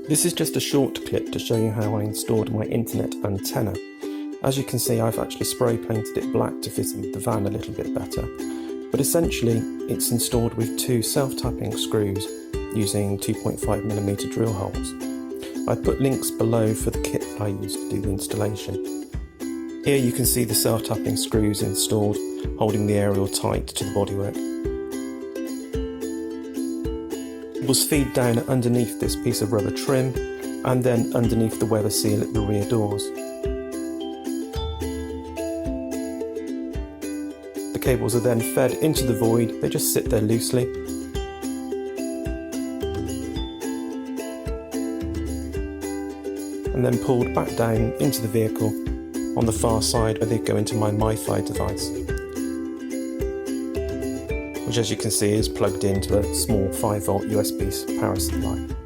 This is just a short clip to show you how I installed my internet antenna. As you can see, I've actually spray painted it black to fit in with the van a little bit better. But essentially, it's installed with two self-tapping screws using 2.5mm drill holes. I put links below for the kit that I used to do the installation. Here you can see the self-tapping screws installed, holding the aerial tight to the bodywork. Cables feed down underneath this piece of rubber trim and then underneath the weather seal at the rear doors. The cables are then fed into the void, they just sit there loosely. And then pulled back down into the vehicle on the far side where they go into my MiFi device, which as you can see is plugged into a small 5V USB power supply.